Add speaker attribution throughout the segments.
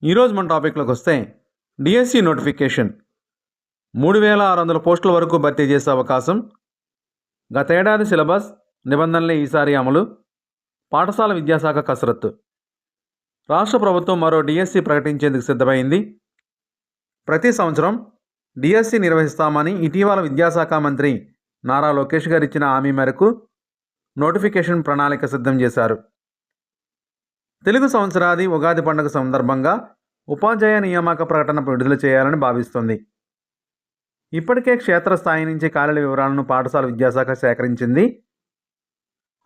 Speaker 1: ఈరోజు మన టాపిక్లోకి వస్తే డిఎస్సి నోటిఫికేషన్ 3600 పోస్టుల వరకు భర్తీ చేసే అవకాశం, గతేడాది సిలబస్ నిబంధనలే ఈసారి అమలు, పాఠశాల విద్యాశాఖ కసరత్తు. రాష్ట్ర ప్రభుత్వం మరో డిఎస్సి ప్రకటించేందుకు సిద్ధమైంది. ప్రతి సంవత్సరం డిఎస్సి నిర్వహిస్తామని ఇటీవల విద్యాశాఖ మంత్రి నారా లోకేష్ గారు ఇచ్చిన హామీ మేరకు నోటిఫికేషన్ ప్రణాళిక సిద్ధం చేశారు. తెలుగు సంవత్సరాది ఉగాది పండుగ సందర్భంగా ఉపాధ్యాయ నియామక ప్రకటన విడుదల చేయాలని భావిస్తోంది. ఇప్పటికే క్షేత్రస్థాయి నుంచి ఖాళీల వివరాలను పాఠశాల విద్యాశాఖ సేకరించింది.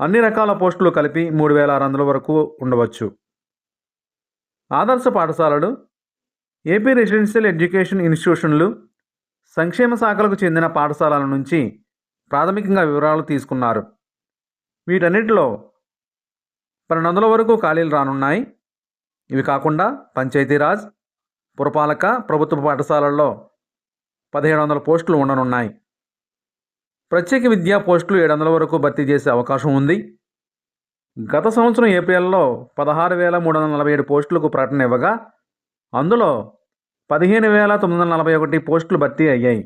Speaker 1: అన్ని రకాల పోస్టులు కలిపి 3600 వరకు ఉండవచ్చు. ఆదర్శ పాఠశాలలు, ఏపీ రెసిడెన్షియల్ ఎడ్యుకేషన్ ఇన్స్టిట్యూషన్లు, సంక్షేమ శాఖలకు చెందిన పాఠశాలల నుంచి ప్రాథమికంగా వివరాలు తీసుకున్నారు. వీటన్నిటిలో 1200 వరకు ఖాళీలు రానున్నాయి. ఇవి కాకుండా పంచాయతీరాజ్, పురపాలక, ప్రభుత్వ పాఠశాలల్లో 1700 పోస్టులు ఉండనున్నాయి. ప్రత్యేక విద్యా పోస్టులు 700 వరకు భర్తీ చేసే అవకాశం ఉంది. గత సంవత్సరం ఏప్రిల్లో 16,347 పోస్టులకు ప్రకటన ఇవ్వగా అందులో 15,941 పోస్టులు భర్తీ అయ్యాయి.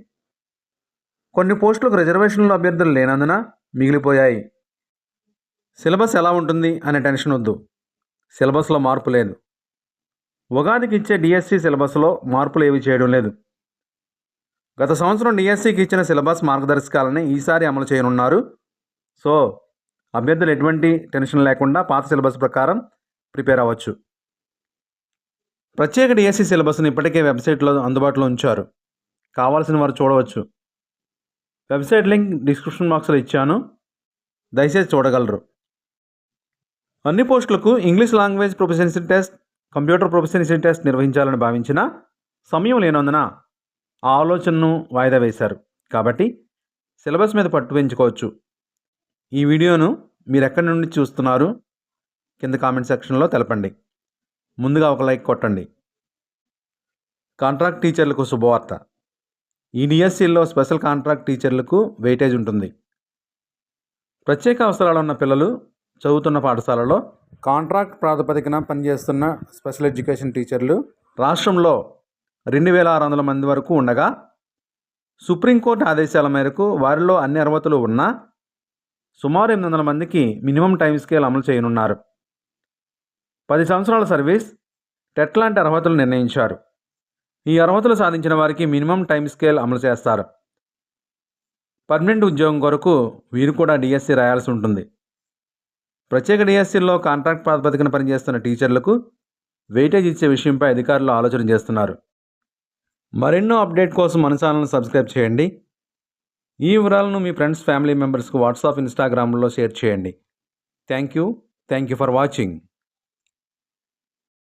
Speaker 1: కొన్ని పోస్టులకు రిజర్వేషన్లు అభ్యర్థులు లేనందున మిగిలిపోయాయి. సిలబస్ ఎలా ఉంటుంది అనే టెన్షన్ వద్దు. సిలబస్లో మార్పు లేదు. ఉగాదికి ఇచ్చే డిఎస్సి సిలబస్లో మార్పులు ఏవి చేయడం లేదు. గత సంవత్సరం డిఎస్సికి ఇచ్చిన సిలబస్ మార్గదర్శకాలని ఈసారి అమలు చేయనున్నారు. సో అభ్యర్థులు ఎటువంటి టెన్షన్ లేకుండా పాత సిలబస్ ప్రకారం ప్రిపేర్ అవ్వచ్చు. ప్రత్యేక డిఎస్సి సిలబస్ని ఇప్పటికే వెబ్సైట్లో అందుబాటులో ఉంచారు. కావాల్సిన వారు చూడవచ్చు. వెబ్సైట్ లింక్ డిస్క్రిప్షన్ బాక్స్లో ఇచ్చాను, దయచేసి చూడగలరు. అన్ని పోస్టులకు English language proficiency test, computer proficiency test నిర్వహించాలని భావించిన సమయం లేనందున ఆ ఆలోచనను వాయిదా వేశారు. కాబట్టి సిలబస్ మీద పట్టు పెంచుకోవచ్చు. ఈ వీడియోను మీరు ఎక్కడి నుండి చూస్తున్నారు కింద కామెంట్ సెక్షన్లో తెలపండి. ముందుగా ఒక లైక్ కొట్టండి. కాంట్రాక్ట్ టీచర్లకు శుభవార్త. ఈ డిఎస్సిలో స్పెషల్ కాంట్రాక్ట్ టీచర్లకు వెయిటేజ్ ఉంటుంది. ప్రత్యేక అవసరాలు ఉన్న పిల్లలు చదువుతున్న పాఠశాలలో కాంట్రాక్ట్ ప్రాతిపదికన పనిచేస్తున్న స్పెషల్ ఎడ్యుకేషన్ టీచర్లు రాష్ట్రంలో 2,600 మంది వరకు ఉండగా, సుప్రీంకోర్టు ఆదేశాల మేరకు వారిలో అన్ని అర్హతలు ఉన్నా సుమారు 800 మందికి మినిమం టైం స్కేల్ అమలు చేయనున్నారు. 10 సంవత్సరాల సర్వీస్, టెట్ లాంటి అర్హతలు నిర్ణయించారు. ఈ అర్హతలు సాధించిన వారికి మినిమం టైం స్కేల్ అమలు చేస్తారు. పర్మనెంట్ ఉద్యోగం కొరకు వీరు కూడా డిఎస్సి రాయాల్సి ఉంటుంది. ప్రత్యేక డిఎస్సిలో కాంట్రాక్ట్ ప్రాతిపదికన పనిచేస్తున్న టీచర్లకు వెయిటేజ్ ఇచ్చే విషయంపై అధికారులు ఆలోచన చేస్తున్నారు. మరెన్నో అప్డేట్ కోసం మన ఛానల్ని సబ్స్క్రైబ్ చేయండి. ఈ వివరాలను మీ ఫ్రెండ్స్, ఫ్యామిలీ మెంబర్స్కు వాట్సాప్, ఇన్స్టాగ్రామ్లో షేర్ చేయండి. Thank you for watching.